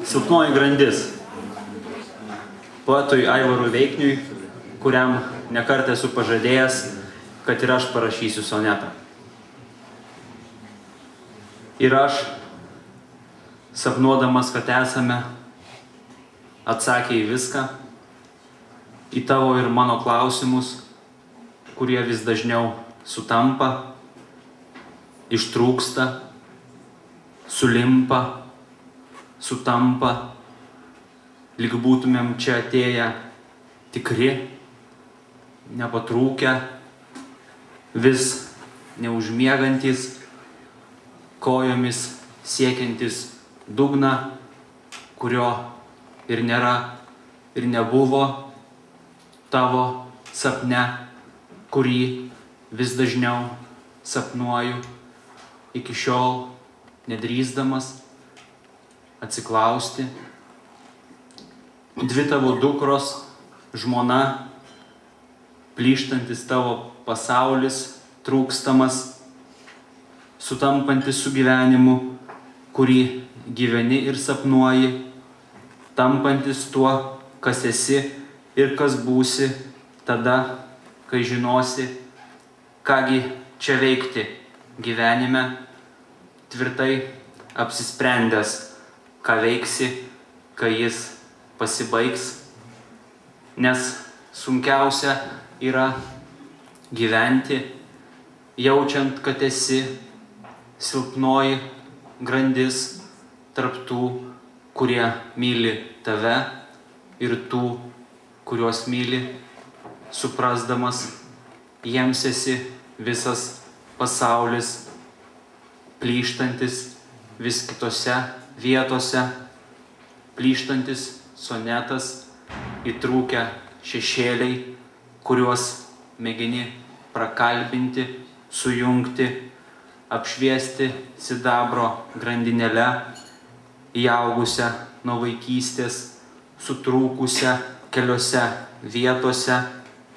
Silpnoji grandis. Poetui Aivarui Veikniui, kuriam nekart esu pažadėjęs, kad ir aš parašysiu sonetą. Ir aš, sapnuodamas, kad esame atsakę į viską, į tavo ir mano klausimus, kurie vis dažniau sutampa, ištrūksta, sulimpa, sutampa, lyg būtumėm čia atėję tikri, nepatrūkę, vis neužmiegantis, kojomis siekiantis dugną, kurio ir nėra ir nebuvo tavo sapne, kurį vis dažniau sapnuoju, iki šiol nedrįsdamas atsiklausti. Dvi tavo dukros, žmona, plyštantis tavo pasaulis, trūkstamas, sutampantis su gyvenimu, kurį gyveni ir sapnuoji, tampantis tuo, kas esi ir kas būsi tada, kai žinosi, kągi čia veikti gyvenime, tvirtai apsisprendęs, ką veiksi, kai jis pasibaigs, nes sunkiausia yra gyventi, jaučiant, kad esi silpnoji grandis tarp tų, kurie myli tave ir tų, kuriuos myli, suprasdamas, jiems esi visas pasaulis, plyštantis vis kitose vietose, plyštantis sonetas, įtrūkę šešėliai, kuriuos mėgini prakalbinti, sujungti, apšviesti sidabro grandinėle, įaugusią nuo vaikystės, sutrūkusią keliose vietose,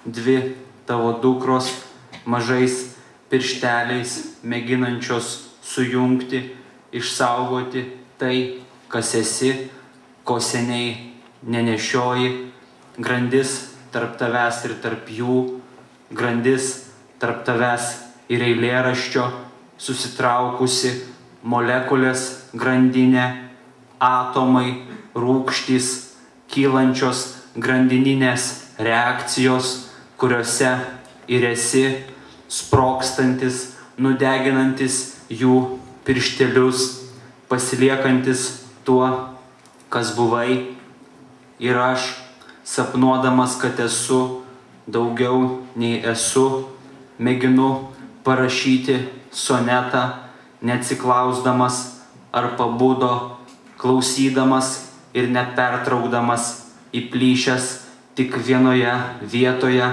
dvi tavo dukros mažais piršteliais mėginančios sujungti, išsaugoti tai, kas esi, ko seniai nenešioji, grandis tarp tavęs ir tarp jų, grandis tarp tavęs ir eilėraščio, susitraukusi molekulės grandinė, atomai, rūgštys, kylančios grandininės reakcijos, kuriuose ir esi, sprogstantis, nudeginantis jų pirštelius, pasiliekantis tuo, kas buvai. Ir aš, sapnuodamas, kad esu daugiau nei esu, mėginu parašyti sonetą, neatsiklausdamas, ar pabudo, klausydamas ir nepertraukdamas, įplyšęs tik vienoje vietoje,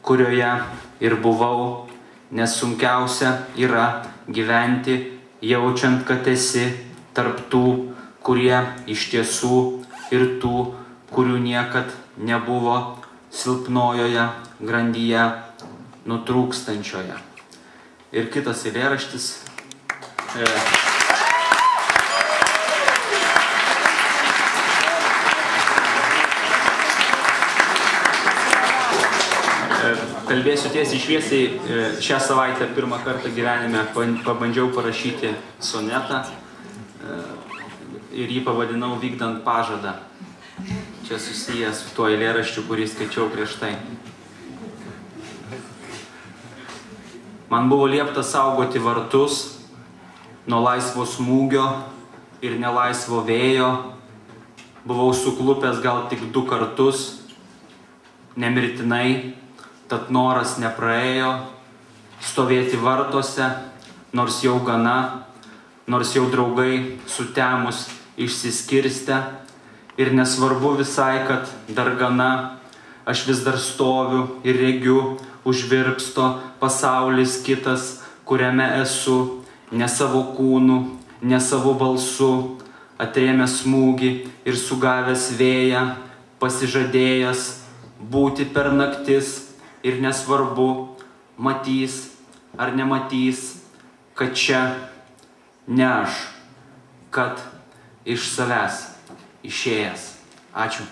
kurioje ir buvau, nes sunkiausia yra gyventi, jaučiant, kad esi tarp tų, kurie iš tiesų ir tų, kurių niekad nebuvo, silpnojoje grandyje, nutrūkstančioje. Ir kitas eilėraštis. Kalbėsiu tiesiai šviesiai, šią savaitę pirmą kartą gyvenime pabandžiau parašyti sonetą ir jį pavadinau Vykdant pažadą. Čia susijęs su tuo eilėraščiu, kurį skaičiau prieš tai. Man buvo liepta saugoti vartus nuo laisvo smūgio ir nelaisvo vėjo. Buvau suklupęs gal tik 2 kartus, nemirtinai, tad noras nepraėjo stovėti vartuose, nors jau gana, nors jau draugai sutemus išsiskirstę, ir nesvarbu visai, kad dar gana, aš vis dar stoviu ir regiu, užvirpsto pasaulis kitas, kuriame esu, ne savo kūnu, ne savo balsu, atrėmęs smūgį ir sugavęs vėją, pasižadėjęs būti per naktis, ir nesvarbu, matys ar nematys, kad čia ne aš, kad iš savęs išėjęs. Ačiū.